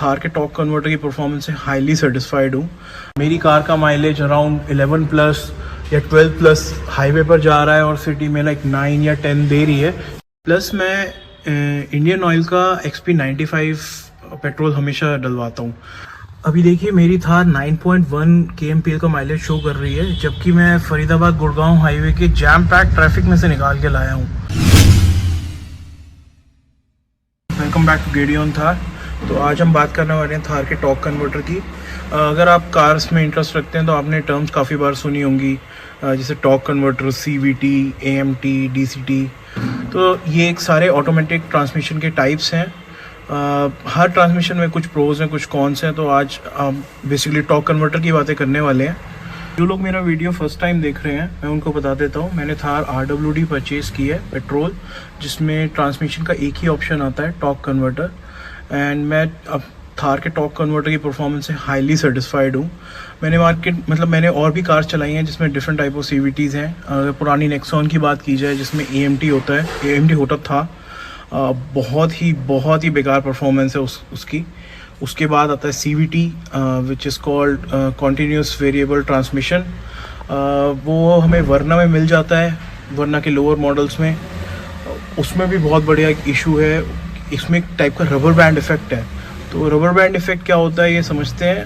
थार के torque converter की performance से हाईली सेटिस्फाइड हूँ। मेरी कार का माइलेज अराउंड 11 प्लस या 12 प्लस हाईवे पर जा रहा है और सिटी में लाइक 9 या 10 दे रही है। प्लस मैं इंडियन ऑयल का XP95 पेट्रोल हमेशा डलवाता हूँ। अभी देखिए मेरी थार 9.1 kmpl का माइलेज शो कर रही है, जबकि मैं फरीदाबाद गुड़गांव हाईवे के जैम पैक ट्रैफिक में से निकाल के लाया हूँ। वेलकम बैक टू गेडी ऑन थार। तो आज हम बात करने वाले हैं थार के टॉर्क कन्वर्टर की। अगर आप कार्स में इंटरेस्ट रखते हैं तो आपने टर्म्स काफ़ी बार सुनी होंगी, जैसे torque converter, CVT, AMT, DCT। तो ये एक सारे ऑटोमेटिक ट्रांसमिशन के टाइप्स हैं। हर ट्रांसमिशन में कुछ प्रोज हैं, कुछ कॉन्स हैं। तो आज बेसिकली टॉर्क कन्वर्टर की बातें करने वाले हैं। जो लोग मेरा वीडियो फर्स्ट टाइम देख रहे हैं मैं उनको बता देता हूँ, मैंने थार RWD परचेज़ की है पेट्रोल, जिसमें ट्रांसमिशन का एक ही ऑप्शन आता है टॉर्क कन्वर्टर। एंड मैं अब थार के टॉर्क कन्वर्टर की परफॉर्मेंस से हाईली सेटिस्फाइड हूँ। मैंने और भी कार्स चलाई हैं जिसमें डिफरेंट टाइप ऑफ CVTs हैं। अगर पुरानी नेक्सॉन की बात की जाए जिसमें AMT होता था, बहुत ही बेकार परफॉर्मेंस है उसकी। उसके बाद आता है CVT which is called continuous variable transmission. वो हमें वर्ना में मिल जाता है, वर्ना के लोअर मॉडल्स में। उसमें भी बहुत बढ़िया एक इशू है, इसमें एक टाइप का रबर बैंड इफेक्ट है। तो रबर बैंड इफेक्ट क्या होता है ये समझते हैं।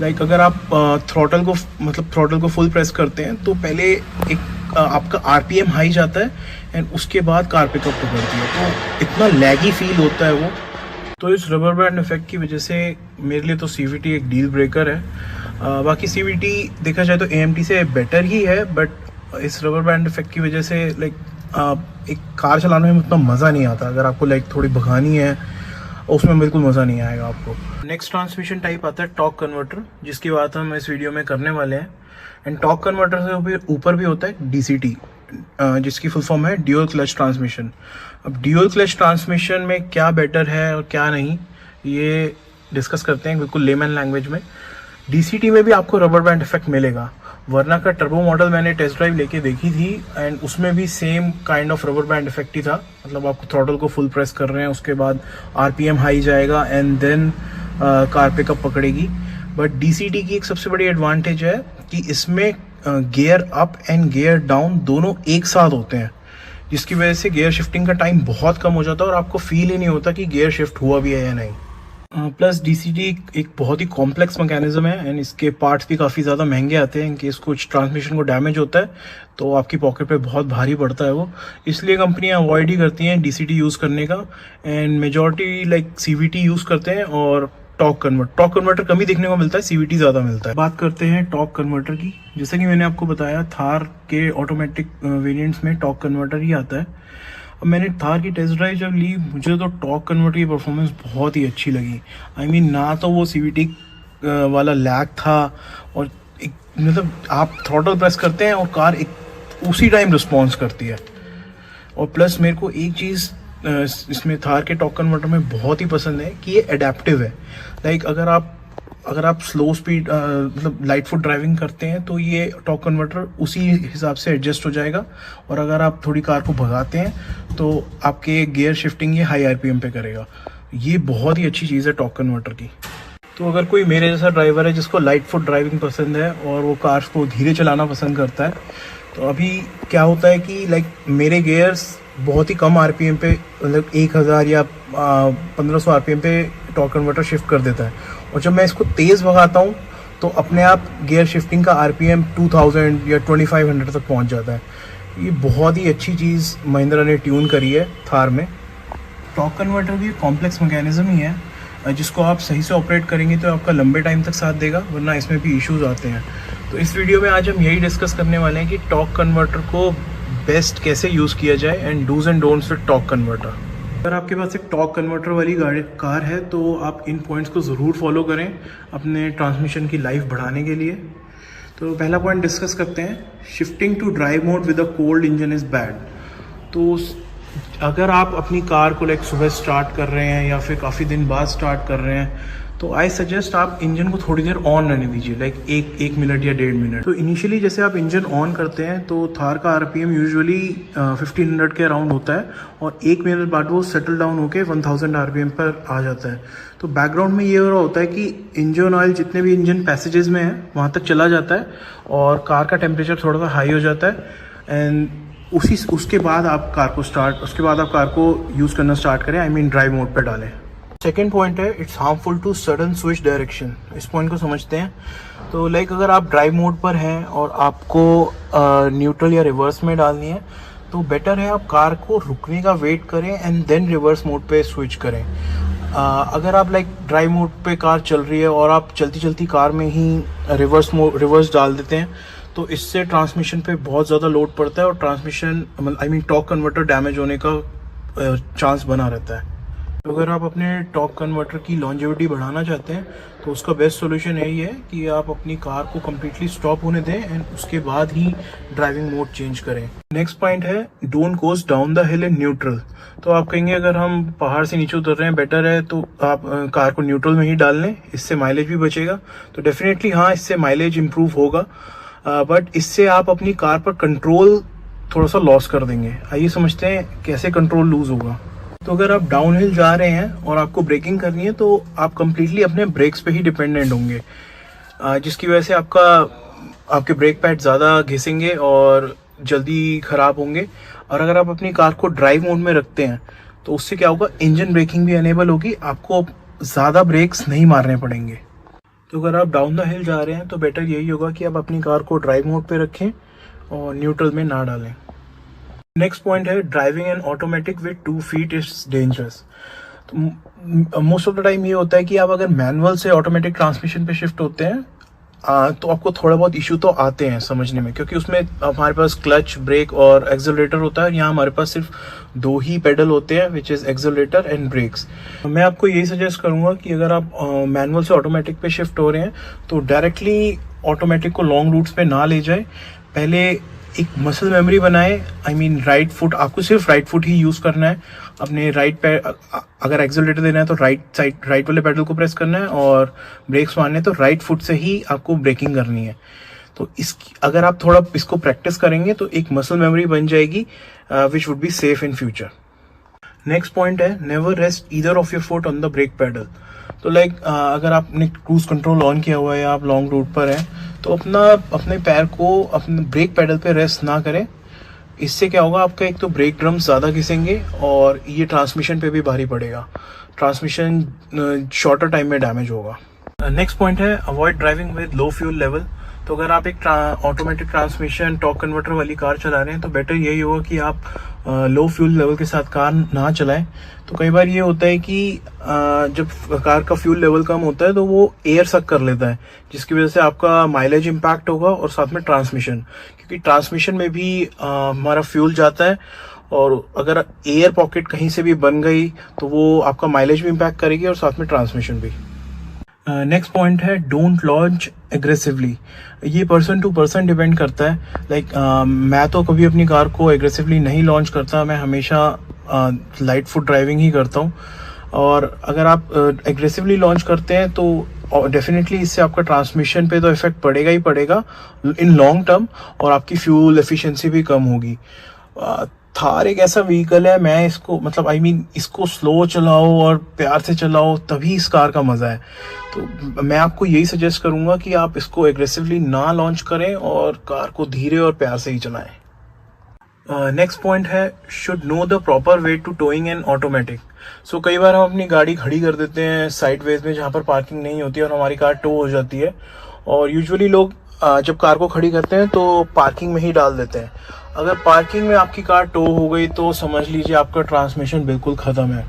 लाइक अगर आप थ्रॉटल को फुल प्रेस करते हैं तो पहले एक आपका RPM हाई जाता है एंड उसके बाद कार पिकअप पकड़ती है, तो इतना लैगी फील होता है वो। तो इस रबर बैंड इफेक्ट की वजह से मेरे लिए तो CVT एक डील ब्रेकर है। बाकी CVT देखा जाए तो AMT से बेटर ही है, बट इस रबर बैंड इफेक्ट की वजह से एक कार चलाने में उतना मज़ा नहीं आता। अगर आपको थोड़ी भगानी है उसमें बिल्कुल मज़ा नहीं आएगा आपको। नेक्स्ट ट्रांसमिशन टाइप आता है टॉर्क कन्वर्टर, जिसकी बात हम इस वीडियो में करने वाले हैं। एंड टॉर्क कन्वर्टर से ऊपर भी होता है DCT, जिसकी फुल फॉर्म है ड्यूअल क्लच ट्रांसमिशन। अब ड्यूअल क्लच ट्रांसमिशन में क्या बेटर है और क्या नहीं, ये डिस्कस करते हैं बिल्कुल लेमन लैंग्वेज में। DCT में भी आपको रबर बैंड इफेक्ट मिलेगा। वरना का टर्बो मॉडल मैंने टेस्ट ड्राइव लेके देखी थी एंड उसमें भी same kind of rubber band effect ही था। मतलब आपको थ्रॉटल को फुल प्रेस कर रहे हैं, उसके बाद RPM हाई जाएगा एंड देन कार पिकअप पकड़ेगी। बट DCT की एक सबसे बड़ी एडवांटेज है कि इसमें gear up and gear down दोनों एक साथ होते हैं, जिसकी वजह से गियर शिफ्टिंग का टाइम बहुत कम हो जाता है और आपको फील ही नहीं होता कि गियर शिफ्ट हुआ भी है या नहीं। प्लस DCT एक बहुत ही कॉम्प्लेक्स मैकेनिज्म है एंड इसके पार्ट्स भी काफ़ी ज़्यादा महंगे आते हैं। इन केस कुछ ट्रांसमिशन को डैमेज होता है तो आपकी पॉकेट पे बहुत भारी पड़ता है वो, इसलिए कंपनियां अवॉइड ही करती हैं DCT यूज़ करने का। एंड मेजॉरिटी CVT यूज़ करते हैं और टॉर्क कन्वर्टर कम ही देखने को मिलता है, CVT ज़्यादा मिलता है। बात करते हैं टॉर्क कन्वर्टर की। जैसे कि मैंने आपको बताया, थार के ऑटोमेटिक वेरिएंट्स में टॉर्क कन्वर्टर ही आता है। अब मैंने थार की टेस्ट ड्राइव जब ली, मुझे तो टॉर्क कन्वर्टर की परफॉर्मेंस बहुत ही अच्छी लगी। ना तो वो CVT वाला लैग था और मतलब आप थ्रॉटल प्रेस करते हैं और कार उसी टाइम रिस्पॉन्स करती है। और प्लस मेरे को एक चीज़ इसमें थार के टॉर्क कन्वर्टर में बहुत ही पसंद है कि ये एडेप्टिव है। लाइक अगर आप slow speed light foot driving करते हैं तो ये टॉर्क कन्वर्टर उसी हिसाब से एडजस्ट हो जाएगा, और अगर आप थोड़ी कार को भगाते हैं तो आपके गियर शिफ्टिंग ये हाई RPM पे करेगा। ये बहुत ही अच्छी चीज़ है टॉर्क कन्वर्टर की। तो अगर कोई मेरे जैसा ड्राइवर है जिसको लाइट फुट ड्राइविंग पसंद है और वो कार्स को धीरे चलाना पसंद करता है, तो अभी क्या होता है कि मेरे गियर्स बहुत ही कम RPM पे, मतलब 1000 या 1500 RPM पे टॉर्क कन्वर्टर शिफ्ट कर देता है। और जब मैं इसको तेज़ भगाता हूँ तो अपने आप गियर शिफ्टिंग का RPM 2000 या 2500 तक पहुँच जाता है। ये बहुत ही अच्छी चीज़ महिंद्रा ने ट्यून करी है थार में। टॉर्क कन्वर्टर भी एक कॉम्प्लेक्स मैकेनिज्म ही है, जिसको आप सही से ऑपरेट करेंगे तो आपका लंबे टाइम तक साथ देगा, वरना इसमें भी इश्यूज आते हैं। तो इस वीडियो में आज हम यही डिस्कस करने वाले हैं कि टॉर्क कन्वर्टर को बेस्ट कैसे यूज़ किया जाए and do's and don'ts with torque converter. अगर आपके पास एक टॉर्क कन्वर्टर वाली कार है तो आप इन पॉइंट्स को ज़रूर फॉलो करें अपने ट्रांसमिशन की लाइफ बढ़ाने के लिए। तो पहला पॉइंट डिस्कस करते हैं, shifting to drive mode with a cold engine is bad. तो अगर आप अपनी कार को सुबह स्टार्ट कर रहे हैं या फिर काफ़ी दिन बाद स्टार्ट कर रहे हैं तो आई सजेस्ट आप इंजन को थोड़ी देर ऑन रहने दीजिए, लाइक एक मिनट या 1.5 मिनट। तो इनिशियली जैसे आप इंजन ऑन करते हैं तो थार का आरपीएम यूजुअली 1500 के अराउंड होता है और 1 मिनट बाद वो सेटल डाउन होकर 1000 आरपीएम पर आ जाता है। तो बैकग्राउंड में ये हो रहा होता है कि इंजन ऑयल जितने भी इंजन पैसेजेस में है वहाँ तक चला जाता है और कार का टेम्परेचर थोड़ा सा हाई हो जाता है एंड उसके बाद आप कार को यूज़ करना स्टार्ट करें, आई मीन ड्राइव मोड पे डालें। सेकेंड पॉइंट है, it's harmful to sudden switch direction. इस पॉइंट को समझते हैं। तो लाइक अगर आप ड्राइव मोड पर हैं और आपको न्यूट्रल या रिवर्स में डालनी है तो बेटर है आप कार को रुकने का वेट करें एंड देन रिवर्स मोड पे स्विच करें। अगर आप लाइक ड्राइव मोड पे कार चल रही है और आप चलती चलती कार में ही रिवर्स डाल देते हैं तो इससे ट्रांसमिशन पे बहुत ज़्यादा लोड पड़ता है और transmission I mean torque converter damage होने का चांस बना रहता है। तो अगर आप अपने टॉर्क कन्वर्टर की लॉन्जेविटी बढ़ाना चाहते हैं तो उसका बेस्ट सोल्यूशन यही है कि आप अपनी कार को कम्प्लीटली स्टॉप होने दें एंड उसके बाद ही ड्राइविंग मोड चेंज करें। नेक्स्ट पॉइंट है, don't goes down the hill in neutral. तो आप कहेंगे अगर हम पहाड़ से नीचे उतर रहे हैं बेटर है तो आप कार को न्यूट्रल में ही डाल लें, इससे माइलेज भी बचेगा। तो डेफिनेटली हाँ, इससे माइलेज इम्प्रूव होगा बट इससे आप अपनी कार पर कंट्रोल थोड़ा सा लॉस कर देंगे। आइए समझते हैं कैसे कंट्रोल लूज होगा। तो अगर आप डाउन हिल जा रहे हैं और आपको ब्रेकिंग करनी है तो आप कम्प्लीटली अपने ब्रेक्स पे ही डिपेंडेंट होंगे, जिसकी वजह से आपके ब्रेक पैड ज़्यादा घिसेंगे और जल्दी ख़राब होंगे। और अगर आप अपनी कार को ड्राइव मोड में रखते हैं तो उससे क्या होगा, इंजन ब्रेकिंग भी अनेबल होगी, आपको ज़्यादा ब्रेक्स नहीं मारने पड़ेंगे। तो अगर आप डाउन द हिल जा रहे हैं तो बेटर यही होगा कि आप अपनी कार को ड्राइव मोड पे रखें और न्यूट्रल में ना डालें। नेक्स्ट पॉइंट है, driving N automatic with 2 feet is dangerous. तो मोस्ट ऑफ द टाइम ये होता है कि आप अगर मैनुअल से ऑटोमेटिक ट्रांसमिशन पे शिफ्ट होते हैं तो आपको थोड़ा बहुत इशू तो आते हैं समझने में, क्योंकि उसमें हमारे पास क्लच, ब्रेक और एक्सेलरेटर होता है। यहाँ हमारे पास सिर्फ 2 ही पेडल होते हैं, which is accelerator and brakes. मैं आपको यही सजेस्ट करूँगा कि अगर आप मैनुअल से ऑटोमेटिक पे शिफ्ट हो रहे हैं तो डायरेक्टली ऑटोमेटिक को लॉन्ग रूट्स पे ना ले जाए, पहले एक मसल मेमोरी बनाए। आई मीन राइट फुट, आपको सिर्फ राइट फुट ही यूज़ करना है। अपने राइट पे अगर एक्सेलरेटर देना है तो राइट वाले पेडल को प्रेस करना है और ब्रेक्स मारने हैं तो राइट फुट से ही आपको ब्रेकिंग करनी है। तो अगर आप थोड़ा इसको प्रैक्टिस करेंगे तो एक मसल मेमोरी बन जाएगी which would be safe in future. Next point है, never rest either of your foot on the brake pedal. तो लाइक अगर आपने क्रूज कंट्रोल ऑन किया हुआ है या आप लॉन्ग रूट पर हैं तो अपने पैर को अपने ब्रेक पेडल पे रेस्ट ना करें। इससे क्या होगा, आपका एक तो ब्रेक ड्रम्स ज़्यादा घिसेंगे और ये ट्रांसमिशन पे भी भारी पड़ेगा, ट्रांसमिशन शॉर्टर टाइम में डैमेज होगा। नेक्स्ट पॉइंट है, avoid driving with low fuel level. तो अगर आप एक ऑटोमेटिक ट्रांसमिशन टॉर्क कन्वर्टर वाली कार चला रहे हैं तो बेटर यही होगा कि आप लो फ्यूल लेवल के साथ कार ना चलाएं। तो कई बार ये होता है कि जब कार का फ्यूल लेवल कम होता है तो वो एयर सक कर लेता है, जिसकी वजह से आपका माइलेज इम्पैक्ट होगा और साथ में ट्रांसमिशन, क्योंकि ट्रांसमिशन में भी हमारा फ्यूल जाता है और अगर एयर पॉकेट कहीं से भी बन गई तो वो आपका माइलेज भी इम्पैक्ट करेगी और साथ में ट्रांसमिशन भी। नेक्स्ट पॉइंट है, डोंट लॉन्च एग्रेसिवली। ये पर्सन टू पर्सन डिपेंड करता है। लाइक मैं तो कभी अपनी कार को एग्रेसिवली नहीं लॉन्च करता, मैं हमेशा लाइट फुट ड्राइविंग ही करता हूँ। और अगर आप एग्रेसिवली लॉन्च करते हैं तो डेफिनेटली इससे आपका ट्रांसमिशन पे तो इफेक्ट पड़ेगा ही पड़ेगा इन लॉन्ग टर्म और आपकी फ्यूल एफिशिएंसी भी कम होगी। थार एक ऐसा व्हीकल है, मैं इसको इसको स्लो चलाओ और प्यार से चलाओ तभी इस कार का मज़ा है। तो मैं आपको यही सजेस्ट करूंगा कि आप इसको एग्रेसिवली ना लॉन्च करें और कार को धीरे और प्यार से ही चलाएं। नेक्स्ट पॉइंट है, should know the proper way to towing an automatic. So कई बार हम अपनी गाड़ी खड़ी कर देते हैं साइड वेज में जहाँ पर पार्किंग नहीं होती और हमारी कार टो हो जाती है, और यूजुअली लोग जब कार को खड़ी करते हैं तो पार्किंग में ही डाल देते हैं। अगर पार्किंग में आपकी कार टो हो गई तो समझ लीजिए आपका ट्रांसमिशन बिल्कुल ख़त्म है,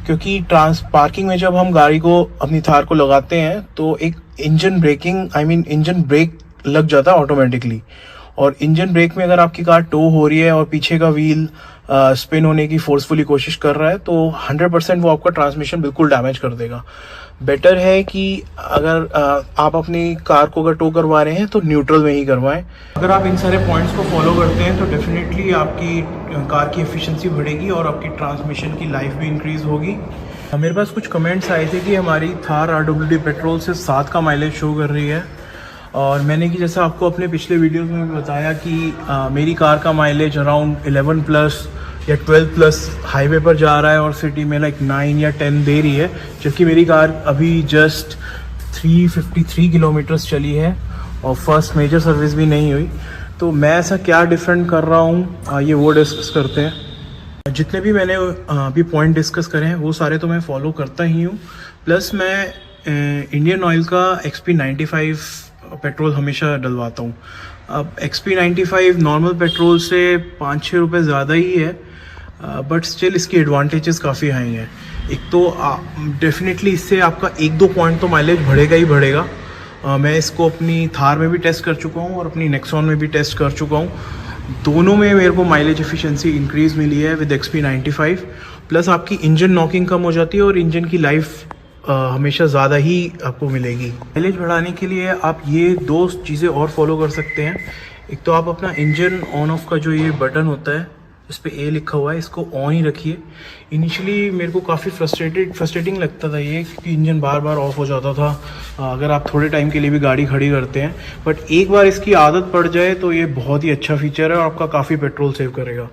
क्योंकि पार्किंग में जब हम गाड़ी को अपनी थार को लगाते हैं तो एक इंजन ब्रेक लग जाता है ऑटोमेटिकली, और इंजन ब्रेक में अगर आपकी कार टो हो रही है और पीछे का व्हील स्पिन होने की फोर्सफुली कोशिश कर रहा है तो 100% वो आपका ट्रांसमिशन बिल्कुल डैमेज कर देगा। बेटर है कि अगर आप अपनी कार को अगर टो करवा रहे हैं तो न्यूट्रल में ही करवाएं। अगर आप इन सारे पॉइंट्स को फॉलो करते हैं तो डेफिनेटली आपकी कार की एफिशिएंसी बढ़ेगी और आपकी ट्रांसमिशन की लाइफ भी इंक्रीज होगी। मेरे पास कुछ कमेंट्स आए थे कि हमारी थार RWD पेट्रोल से 7 का माइलेज शो कर रही है, और मैंने कि जैसा आपको अपने पिछले वीडियोस में भी बताया कि मेरी कार का माइलेज अराउंड 11 प्लस या 12 प्लस हाईवे पर जा रहा है और सिटी में लाइक 9 या 10 दे रही है, जबकि मेरी कार अभी जस्ट 353 किलोमीटर्स चली है और फर्स्ट मेजर सर्विस भी नहीं हुई। तो मैं ऐसा क्या डिफरेंट कर रहा हूँ, ये वो डिस्कस करते हैं। जितने भी मैंने अभी पॉइंट डिस्कस करे हैं वो सारे तो मैं फॉलो करता ही हूँ, प्लस मैं इंडियन ऑयल का XP95 पेट्रोल हमेशा डलवाता हूँ। अब XP95 नॉर्मल पेट्रोल से 5-6 रुपये ज़्यादा ही है, बट स्टिल इसकी एडवांटेजेस काफ़ी हाई हैं। एक तो डेफिनेटली इससे आपका 1-2 पॉइंट तो माइलेज बढ़ेगा ही बढ़ेगा। मैं इसको अपनी थार में भी टेस्ट कर चुका हूँ और अपनी नेक्सॉन में भी टेस्ट कर चुका हूँ। दोनों में मेरे को माइलेज एफिशिएंसी इंक्रीज़ मिली है विद XP95। प्लस आपकी इंजन नॉकिंग कम हो जाती है और इंजन की लाइफ हमेशा ज़्यादा ही आपको मिलेगी। माइलेज बढ़ाने के लिए आप ये 2 चीज़ें और फॉलो कर सकते हैं। एक तो आप अपना इंजन ऑन ऑफ का जो ये बटन होता है इस पर A लिखा हुआ है, इसको ऑन ही रखिए। इनिशियली मेरे को काफ़ी फ्रस्ट्रेटिंग लगता था ये, क्योंकि इंजन बार बार ऑफ हो जाता था अगर आप थोड़े टाइम के लिए भी गाड़ी खड़ी करते हैं। बट एक बार इसकी आदत पड़ जाए तो ये बहुत ही अच्छा फीचर है और आपका काफ़ी पेट्रोल सेव करेगा।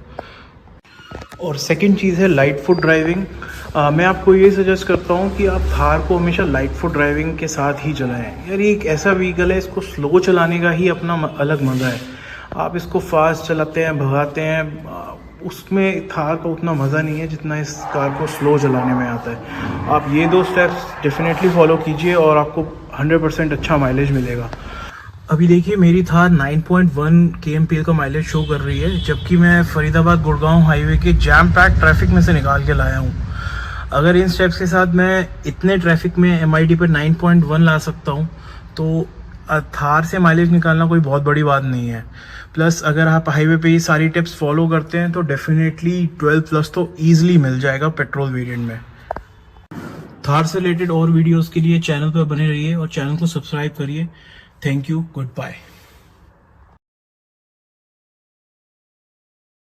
और सेकंड चीज़ है लाइट फुट ड्राइविंग। मैं आपको ये सजेस्ट करता हूँ कि आप थार को हमेशा लाइट फुट ड्राइविंग के साथ ही चलाएं। यार ये एक ऐसा व्हीकल है, इसको स्लो चलाने का ही अपना अलग मज़ा है। आप इसको फास्ट चलाते हैं, भगाते हैं, उसमें थार का उतना मज़ा नहीं है जितना इस कार को स्लो चलाने में आता है। आप ये 2 स्टेप्स डेफिनेटली फॉलो कीजिए और आपको 100% अच्छा माइलेज मिलेगा। अभी देखिए मेरी थार 9.1 kmpl का माइलेज शो कर रही है, जबकि मैं फरीदाबाद गुड़गांव हाईवे के जैम पैक ट्रैफिक में से निकाल के लाया हूँ। अगर इन स्टेप्स के साथ मैं इतने ट्रैफिक में MID पर 9.1 ला सकता हूँ तो थार से माइलेज निकालना कोई बहुत बड़ी बात नहीं है। प्लस अगर आप हाईवे पे ये सारी टिप्स फॉलो करते हैं तो डेफिनेटली 12 प्लस तो ईजिली मिल जाएगा पेट्रोल वेरिएंट में। थार से रिलेटेड और वीडियोस के लिए चैनल पर बने रहिए और चैनल को सब्सक्राइब करिए। Thank you, good bye.